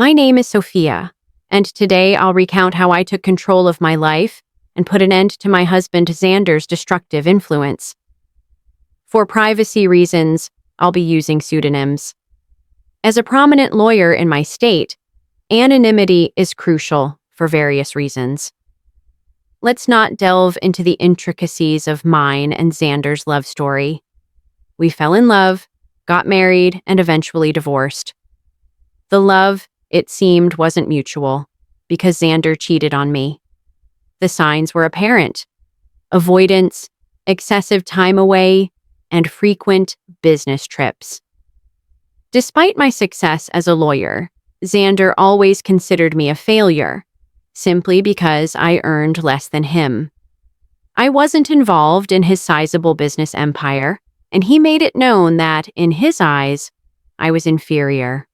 My name is Sophia, and today I'll recount how I took control of my life and put an end to my husband Xander's destructive influence. For privacy reasons, I'll be using pseudonyms. As a prominent lawyer in my state, anonymity is crucial for various reasons. Let's not delve into the intricacies of mine and Xander's love story. We fell in love, got married, and eventually divorced. The love, it seemed, wasn't mutual, because Xander cheated on me. The signs were apparent: avoidance, excessive time away, and frequent business trips. Despite my success as a lawyer, Xander always considered me a failure, simply because I earned less than him. I wasn't involved in his sizable business empire, and he made it known that, in his eyes, I was inferior.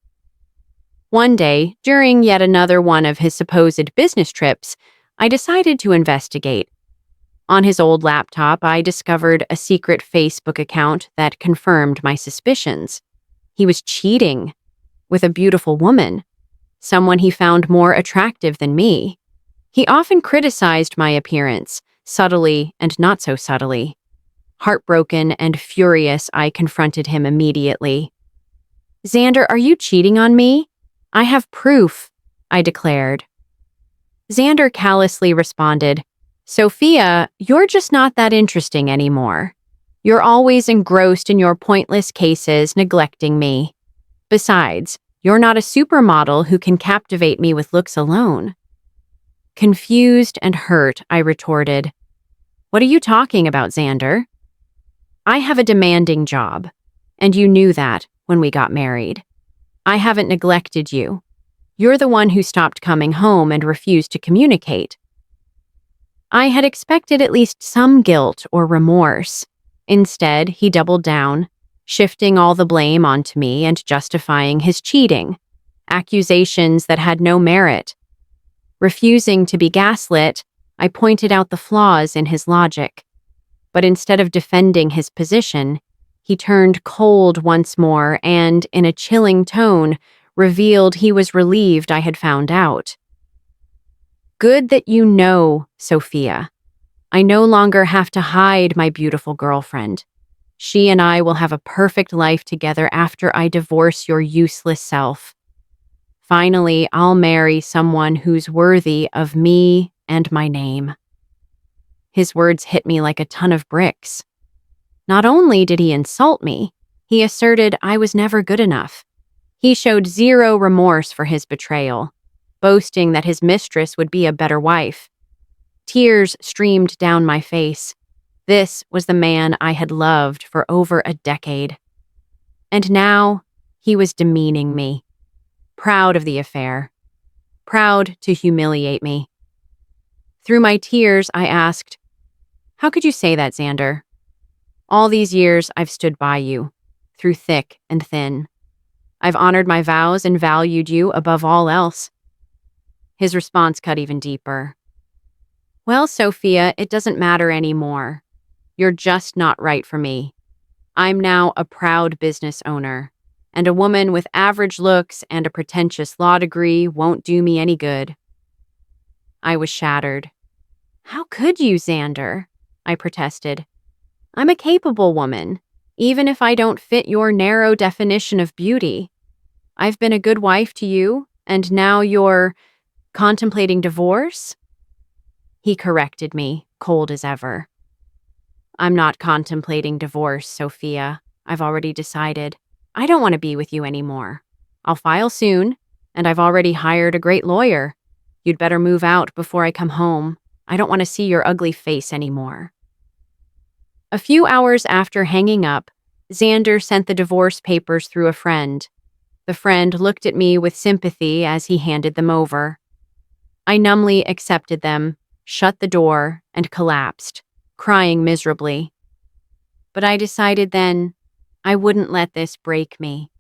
One day, during yet another one of his supposed business trips, I decided to investigate. On his old laptop, I discovered a secret Facebook account that confirmed my suspicions. He was cheating with a beautiful woman, someone he found more attractive than me. He often criticized my appearance, subtly and not so subtly. Heartbroken and furious, I confronted him immediately. "Xander, are you cheating on me? I have proof," I declared. Xander callously responded, "Sophia, you're just not that interesting anymore. You're always engrossed in your pointless cases, neglecting me. Besides, you're not a supermodel who can captivate me with looks alone." Confused and hurt, I retorted, "What are you talking about, Xander? I have a demanding job, and you knew that when we got married. I haven't neglected you. You're the one who stopped coming home and refused to communicate." I had expected at least some guilt or remorse. Instead, he doubled down, shifting all the blame onto me and justifying his cheating, accusations that had no merit. Refusing to be gaslit, I pointed out the flaws in his logic. But instead of defending his position, he turned cold once more and, in a chilling tone, revealed he was relieved I had found out. "Good that you know, Sophia. I no longer have to hide my beautiful girlfriend. She and I will have a perfect life together after I divorce your useless self. Finally, I'll marry someone who's worthy of me and my name." His words hit me like a ton of bricks. Not only did he insult me, he asserted I was never good enough. He showed zero remorse for his betrayal, boasting that his mistress would be a better wife. Tears streamed down my face. This was the man I had loved for over a decade. And now, he was demeaning me. Proud of the affair. Proud to humiliate me. Through my tears, I asked, "How could you say that, Xander? All these years, I've stood by you, through thick and thin. I've honored my vows and valued you above all else." His response cut even deeper. "Well, Sophia, it doesn't matter anymore. You're just not right for me. I'm now a proud business owner, and a woman with average looks and a pretentious law degree won't do me any good." I was shattered. "How could you, Xander?" I protested. "I'm a capable woman, even if I don't fit your narrow definition of beauty. I've been a good wife to you, and now you're contemplating divorce?" He corrected me, cold as ever. "I'm not contemplating divorce, Sophia. I've already decided. I don't want to be with you anymore. I'll file soon, and I've already hired a great lawyer. You'd better move out before I come home. I don't want to see your ugly face anymore." A few hours after hanging up, Xander sent the divorce papers through a friend. The friend looked at me with sympathy as he handed them over. I numbly accepted them, shut the door, and collapsed, crying miserably. But I decided then I wouldn't let this break me.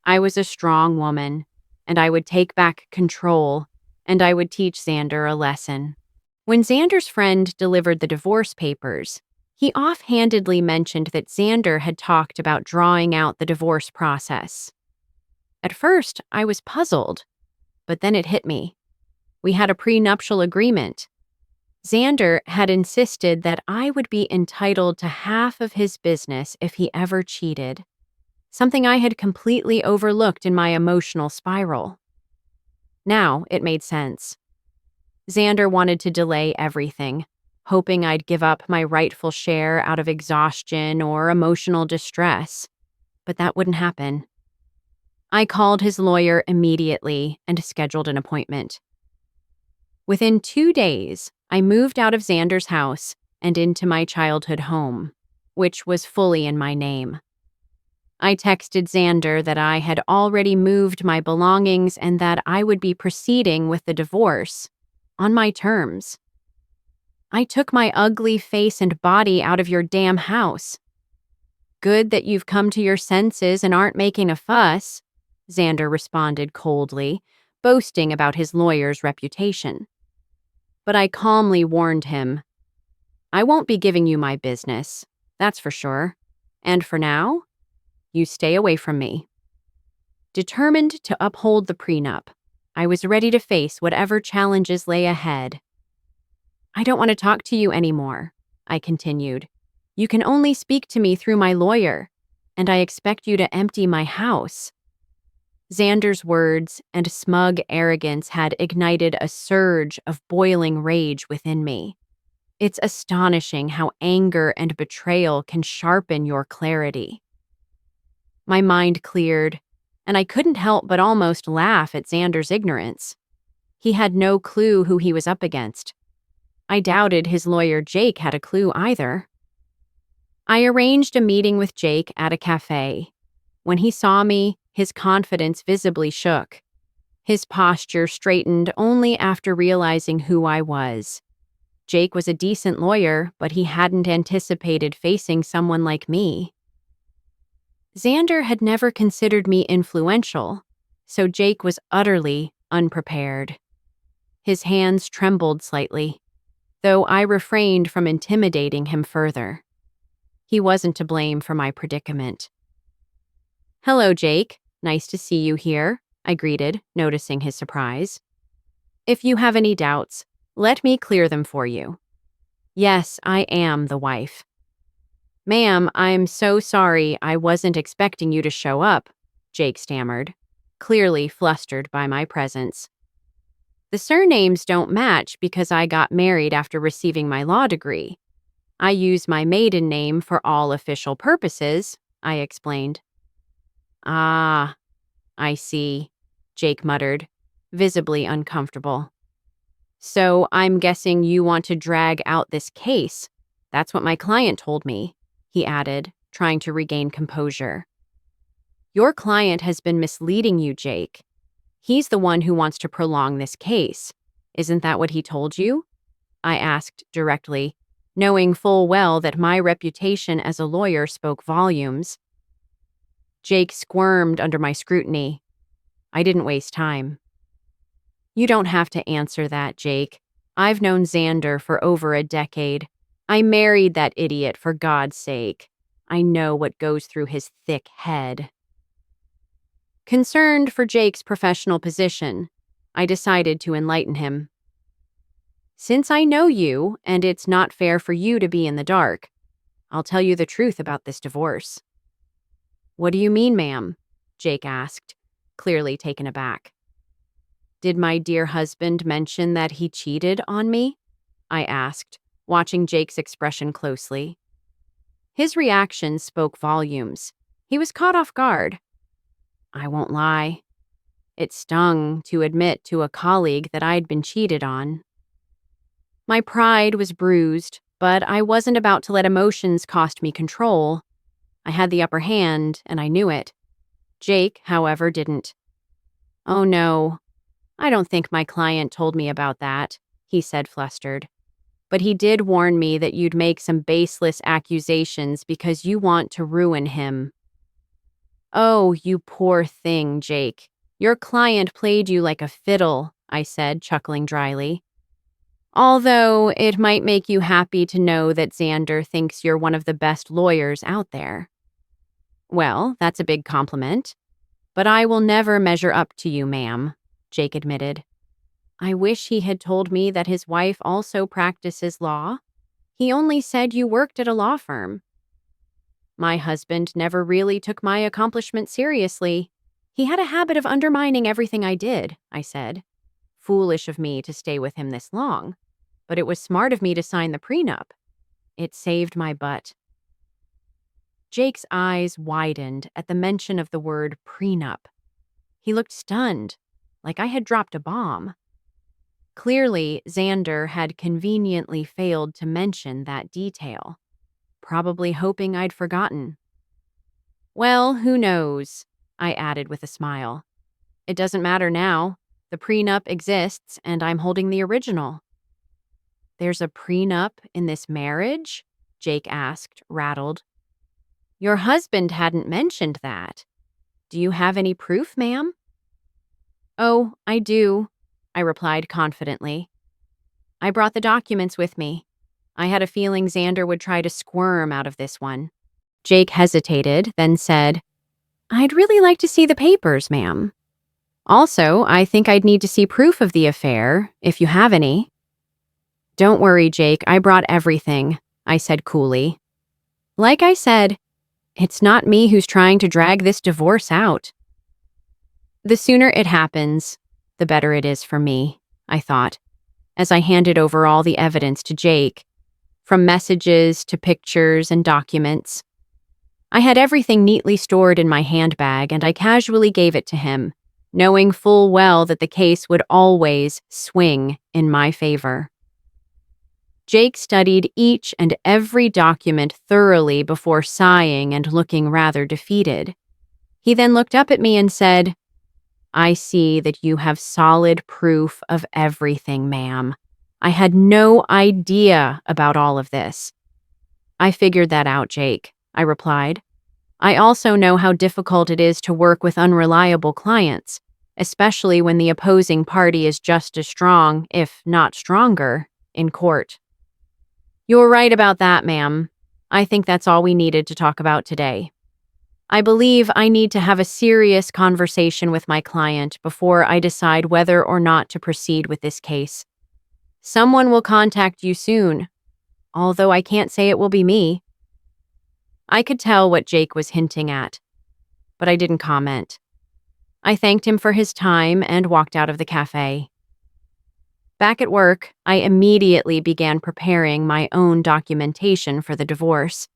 I was a strong woman, and I would take back control, and I would teach Xander a lesson. When Xander's friend delivered the divorce papers, he offhandedly mentioned that Xander had talked about drawing out the divorce process. At first, I was puzzled. But then it hit me. We had a prenuptial agreement. Xander had insisted that I would be entitled to half of his business if he ever cheated, something I had completely overlooked in my emotional spiral. Now it made sense. Xander wanted to delay everything, hoping I'd give up my rightful share out of exhaustion or emotional distress. But that wouldn't happen. I called his lawyer immediately and scheduled an appointment. Within 2 days, I moved out of Xander's house and into my childhood home, which was fully in my name. I texted Xander that I had already moved my belongings and that I would be proceeding with the divorce on my terms. I took my ugly face and body out of your damn house. Good that you've come to your senses and aren't making a fuss, Xander responded coldly, boasting about his lawyer's reputation. But I calmly warned him, I won't be giving you my business, that's for sure. And for now, you stay away from me. Determined to uphold the prenup, I was ready to face whatever challenges lay ahead. I don't want to talk to you anymore, I continued. You can only speak to me through my lawyer, and I expect you to empty my house. Xander's words and smug arrogance had ignited a surge of boiling rage within me. It's astonishing how anger and betrayal can sharpen your clarity. My mind cleared, and I couldn't help but almost laugh at Xander's ignorance. He had no clue who he was up against. I doubted his lawyer Jake had a clue either. I arranged a meeting with Jake at a cafe. When he saw me, his confidence visibly shook. His posture straightened only after realizing who I was. Jake was a decent lawyer, but he hadn't anticipated facing someone like me. Xander had never considered me influential, so Jake was utterly unprepared. His hands trembled slightly, though I refrained from intimidating him further. He wasn't to blame for my predicament. Hello, Jake. Nice to see you here, I greeted, noticing his surprise. If you have any doubts, let me clear them for you. Yes, I am the wife. Ma'am, I'm so sorry, I wasn't expecting you to show up, Jake stammered, clearly flustered by my presence. The surnames don't match because I got married after receiving my law degree. I use my maiden name for all official purposes, I explained. Ah, I see, Jake muttered, visibly uncomfortable. So I'm guessing you want to drag out this case. That's what my client told me, he added, trying to regain composure. Your client has been misleading you, Jake. He's the one who wants to prolong this case. Isn't that what he told you? I asked directly, knowing full well that my reputation as a lawyer spoke volumes. Jake squirmed under my scrutiny. I didn't waste time. You don't have to answer that, Jake. I've known Xander for over a decade. I married that idiot for God's sake. I know what goes through his thick head. Concerned for Jake's professional position, I decided to enlighten him. Since I know you, and it's not fair for you to be in the dark, I'll tell you the truth about this divorce. What do you mean, ma'am? Jake asked, clearly taken aback. Did my dear husband mention that he cheated on me? I asked, watching Jake's expression closely. His reaction spoke volumes. He was caught off guard. I won't lie. It stung to admit to a colleague that I'd been cheated on. My pride was bruised, but I wasn't about to let emotions cost me control. I had the upper hand, and I knew it. Jake, however, didn't. Oh no, I don't think my client told me about that, he said, flustered. But he did warn me that you'd make some baseless accusations because you want to ruin him. Oh, you poor thing, Jake. Your client played you like a fiddle, I said, chuckling dryly. Although it might make you happy to know that Xander thinks you're one of the best lawyers out there. Well, that's a big compliment. But I will never measure up to you, ma'am, Jake admitted. I wish he had told me that his wife also practices law. He only said you worked at a law firm. My husband never really took my accomplishment seriously. He had a habit of undermining everything I did, I said. Foolish of me to stay with him this long, but it was smart of me to sign the prenup. It saved my butt. Jake's eyes widened at the mention of the word prenup. He looked stunned, like I had dropped a bomb. Clearly, Xander had conveniently failed to mention that detail, probably hoping I'd forgotten. Well, who knows, I added with a smile. It doesn't matter now. The prenup exists, and I'm holding the original. There's a prenup in this marriage? Jake asked, rattled. Your husband hadn't mentioned that. Do you have any proof, ma'am? Oh, I do, I replied confidently. I brought the documents with me. I had a feeling Xander would try to squirm out of this one. Jake hesitated, then said, I'd really like to see the papers, ma'am. Also, I think I'd need to see proof of the affair, if you have any. Don't worry, Jake, I brought everything, I said coolly. Like I said, it's not me who's trying to drag this divorce out. The sooner it happens, the better it is for me, I thought, as I handed over all the evidence to Jake, from messages to pictures and documents. I had everything neatly stored in my handbag, and I casually gave it to him, knowing full well that the case would always swing in my favor. Jake studied each and every document thoroughly before sighing and looking rather defeated. He then looked up at me and said, I see that you have solid proof of everything, ma'am. I had no idea about all of this. I figured that out, Jake, I replied. I also know how difficult it is to work with unreliable clients, especially when the opposing party is just as strong, if not stronger, in court. You're right about that, ma'am. I think that's all we needed to talk about today. I believe I need to have a serious conversation with my client before I decide whether or not to proceed with this case. Someone will contact you soon, although I can't say it will be me. I could tell what Jake was hinting at, but I didn't comment. I thanked him for his time and walked out of the cafe. Back at work, I immediately began preparing my own documentation for the divorce.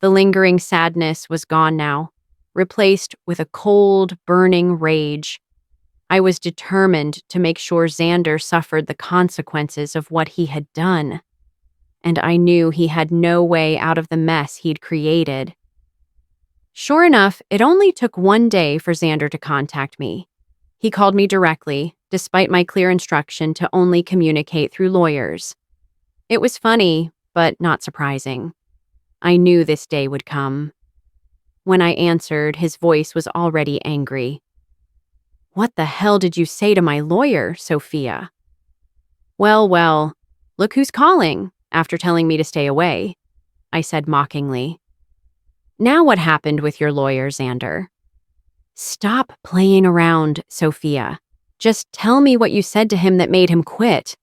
The lingering sadness was gone now, replaced with a cold, burning rage. I was determined to make sure Xander suffered the consequences of what he had done, and I knew he had no way out of the mess he'd created. Sure enough, it only took one day for Xander to contact me. He called me directly, despite my clear instruction to only communicate through lawyers. It was funny, but not surprising. I knew this day would come. When I answered, his voice was already angry. What the hell did you say to my lawyer, Sophia? Well, look who's calling, after telling me to stay away, I said mockingly. Now what happened with your lawyer, Xander? Stop playing around, Sophia. Just tell me what you said to him that made him quit.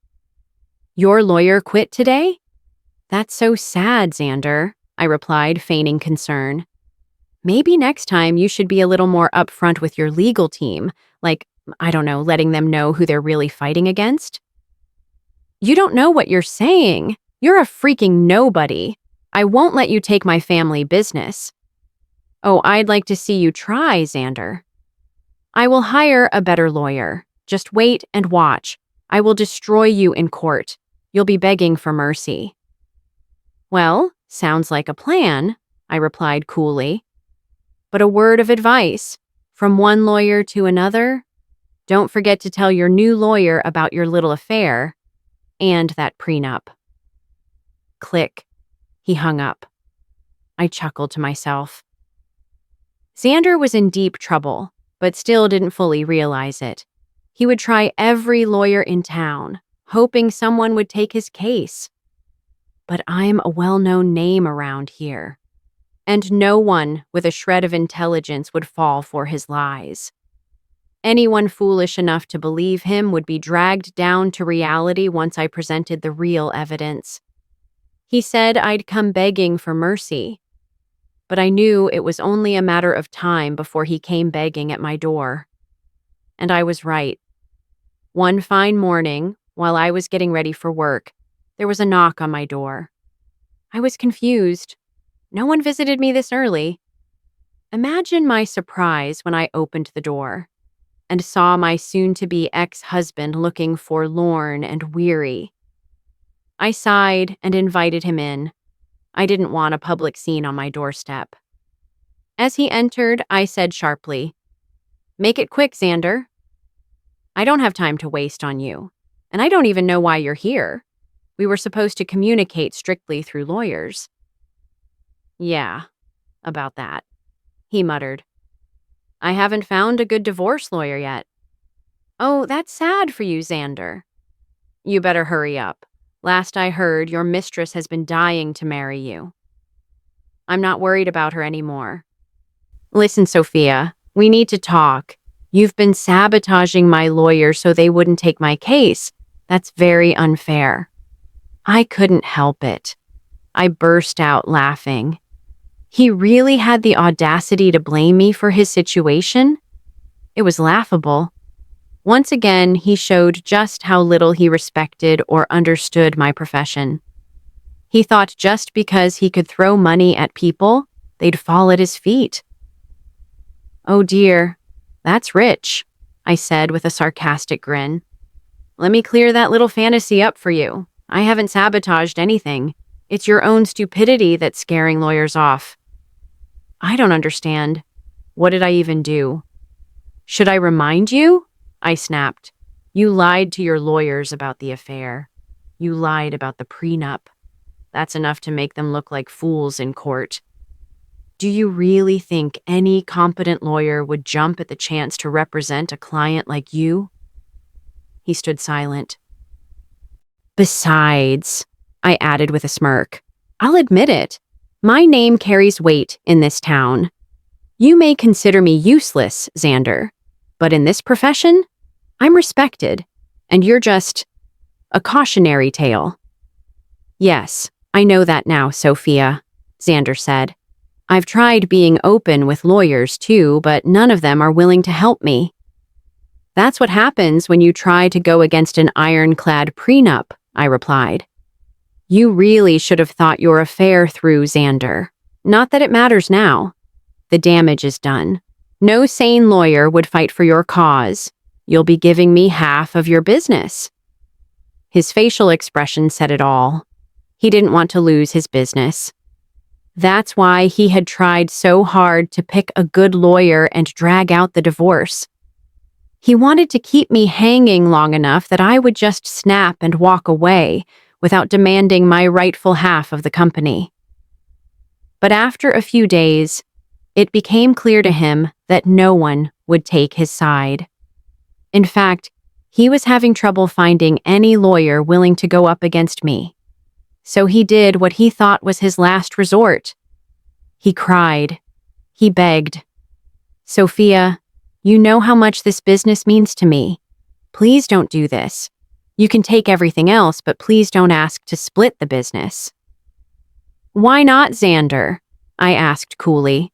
Your lawyer quit today? That's so sad, Xander, I replied, feigning concern. Maybe next time you should be a little more upfront with your legal team, like, I don't know, letting them know who they're really fighting against. You don't know what you're saying. You're a freaking nobody. I won't let you take my family business. Oh, I'd like to see you try, Xander. I will hire a better lawyer. Just wait and watch. I will destroy you in court. You'll be begging for mercy. Well, sounds like a plan, I replied coolly. But a word of advice, from one lawyer to another, don't forget to tell your new lawyer about your little affair and that prenup. Click. He hung up. I chuckled to myself. Xander was in deep trouble, but still didn't fully realize it. He would try every lawyer in town, hoping someone would take his case. But I'm a well-known name around here, and no one with a shred of intelligence would fall for his lies. Anyone foolish enough to believe him would be dragged down to reality once I presented the real evidence. He said I'd come begging for mercy, but I knew it was only a matter of time before he came begging at my door. And I was right. One fine morning, while I was getting ready for work, there was a knock on my door. I was confused. No one visited me this early. Imagine my surprise when I opened the door and saw my soon-to-be ex-husband looking forlorn and weary. I sighed and invited him in. I didn't want a public scene on my doorstep. As he entered, I said sharply, "Make it quick, Xander. I don't have time to waste on you, and I don't even know why you're here. We were supposed to communicate strictly through lawyers." "Yeah, about that," he muttered. "I haven't found a good divorce lawyer yet." "Oh, that's sad for you, Xander." "You better hurry up. Last I heard, your mistress has been dying to marry you." "I'm not worried about her anymore." "Listen, Sophia, we need to talk. You've been sabotaging my lawyer so they wouldn't take my case. That's very unfair." I couldn't help it. I burst out laughing. He really had the audacity to blame me for his situation? It was laughable. Once again, he showed just how little he respected or understood my profession. He thought just because he could throw money at people, they'd fall at his feet. "Oh dear, that's rich," I said with a sarcastic grin. "Let me clear that little fantasy up for you. I haven't sabotaged anything. It's your own stupidity that's scaring lawyers off." "I don't understand. What did I even do?" "Should I remind you?" I snapped. "You lied to your lawyers about the affair. You lied about the prenup. That's enough to make them look like fools in court. Do you really think any competent lawyer would jump at the chance to represent a client like you?" He stood silent. "Besides," I added with a smirk, "I'll admit it. My name carries weight in this town. You may consider me useless, Xander, but in this profession, I'm respected, and you're just a cautionary tale." "Yes, I know that now, Sophia," Xander said. "I've tried being open with lawyers too, but none of them are willing to help me." "That's what happens when you try to go against an ironclad prenup," I replied. "You really should have thought your affair through, Xander. Not that it matters now. The damage is done. No sane lawyer would fight for your cause. You'll be giving me half of your business." His facial expression said it all. He didn't want to lose his business. That's why he had tried so hard to pick a good lawyer and drag out the divorce. He wanted to keep me hanging long enough that I would just snap and walk away without demanding my rightful half of the company. But after a few days, it became clear to him that no one would take his side. In fact, he was having trouble finding any lawyer willing to go up against me. So he did what he thought was his last resort. He cried. He begged. "Sophia, you know how much this business means to me. Please don't do this. You can take everything else, but please don't ask to split the business." "Why not, Xander?" I asked coolly.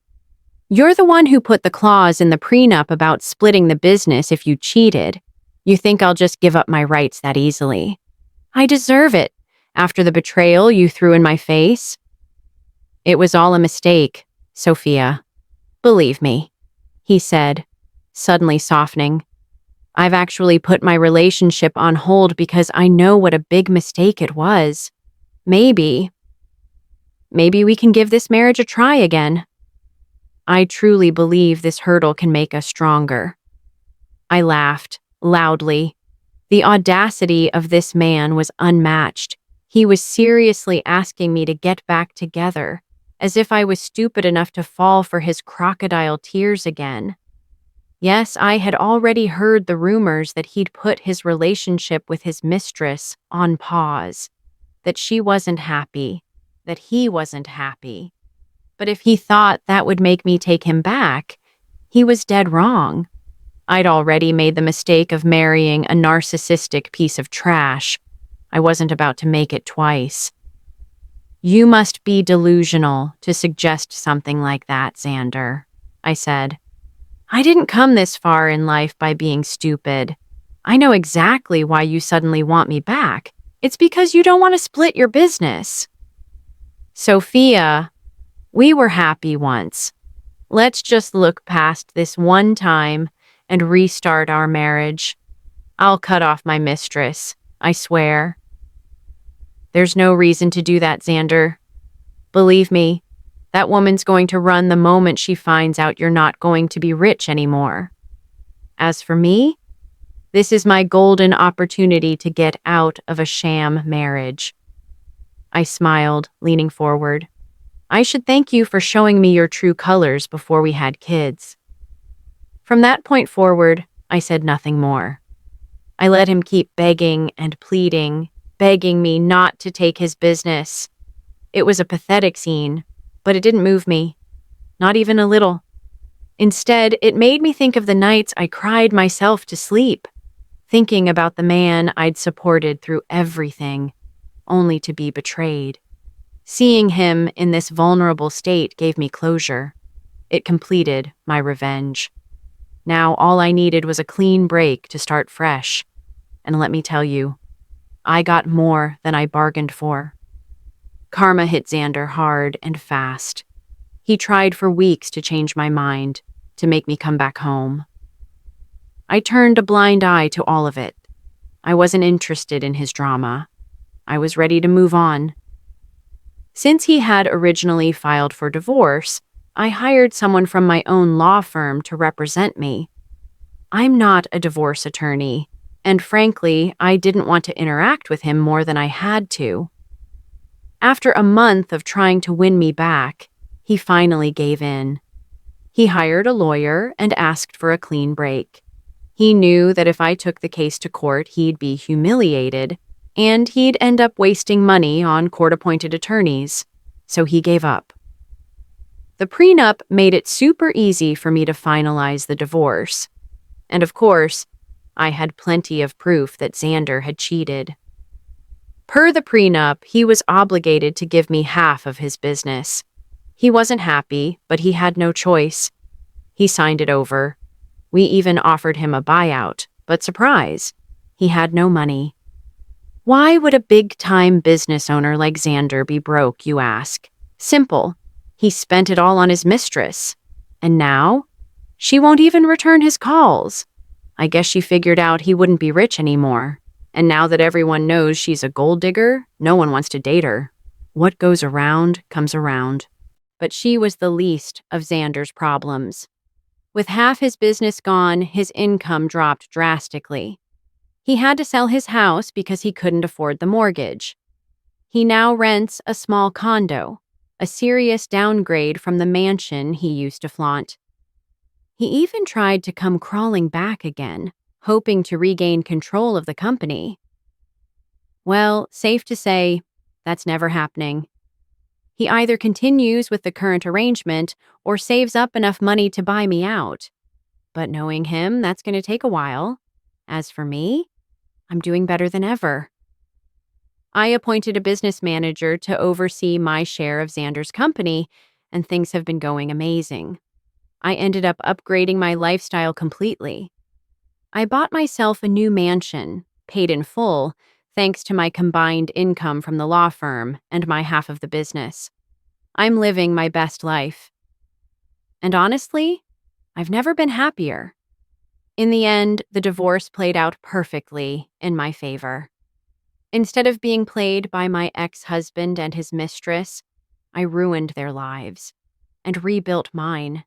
"You're the one who put the clause in the prenup about splitting the business if you cheated. You think I'll just give up my rights that easily? I deserve it, after the betrayal you threw in my face." "It was all a mistake, Sophia. Believe me," he said, suddenly softening. "I've actually put my relationship on hold because I know what a big mistake it was. Maybe we can give this marriage a try again. I truly believe this hurdle can make us stronger." I laughed, loudly. The audacity of this man was unmatched. He was seriously asking me to get back together, as if I was stupid enough to fall for his crocodile tears again. Yes, I had already heard the rumors that he'd put his relationship with his mistress on pause, that she wasn't happy, that he wasn't happy. But if he thought that would make me take him back, he was dead wrong. I'd already made the mistake of marrying a narcissistic piece of trash. I wasn't about to make it twice. You must be delusional to suggest something like that, Xander, I said. I didn't come this far in life by being stupid. I know exactly why you suddenly want me back. It's because you don't want to split your business. Sophia, we were happy once. Let's just look past this one time and restart our marriage. I'll cut off my mistress, I swear. There's no reason to do that, Xander. Believe me, that woman's going to run the moment she finds out you're not going to be rich anymore. As for me, this is my golden opportunity to get out of a sham marriage. I smiled, leaning forward. I should thank you for showing me your true colors before we had kids. From that point forward, I said nothing more. I let him keep begging and pleading, begging me not to take his business. It was a pathetic scene, but it didn't move me. Not even a little. Instead, it made me think of the nights I cried myself to sleep, thinking about the man I'd supported through everything, only to be betrayed. Seeing him in this vulnerable state gave me closure. It completed my revenge. Now all I needed was a clean break to start fresh. And let me tell you, I got more than I bargained for. Karma hit Xander hard and fast. He tried for weeks to change my mind, to make me come back home. I turned a blind eye to all of it. I wasn't interested in his drama. I was ready to move on. Since he had originally filed for divorce, I hired someone from my own law firm to represent me. I'm not a divorce attorney, and frankly, I didn't want to interact with him more than I had to. After a month of trying to win me back, he finally gave in. He hired a lawyer and asked for a clean break. He knew that if I took the case to court, he'd be humiliated, and he'd end up wasting money on court-appointed attorneys, so he gave up. The prenup made it super easy for me to finalize the divorce. And of course, I had plenty of proof that Xander had cheated. Per the prenup, he was obligated to give me half of his business. He wasn't happy, but he had no choice. He signed it over. We even offered him a buyout, but surprise, he had no money. Why would a big-time business owner like Xander be broke, you ask? Simple. He spent it all on his mistress. And now? She won't even return his calls. I guess she figured out he wouldn't be rich anymore. And now that everyone knows she's a gold digger, no one wants to date her. What goes around comes around. But she was the least of Xander's problems. With half his business gone, his income dropped drastically. He had to sell his house because he couldn't afford the mortgage. He now rents a small condo, a serious downgrade from the mansion he used to flaunt. He even tried to come crawling back again, hoping to regain control of the company. Well, safe to say, that's never happening. He either continues with the current arrangement or saves up enough money to buy me out. But knowing him, that's going to take a while. As for me, I'm doing better than ever. I appointed a business manager to oversee my share of Xander's company, and things have been going amazing. I ended up upgrading my lifestyle completely. I bought myself a new mansion, paid in full, thanks to my combined income from the law firm and my half of the business. I'm living my best life. And honestly, I've never been happier. In the end, the divorce played out perfectly in my favor. Instead of being played by my ex-husband and his mistress, I ruined their lives and rebuilt mine.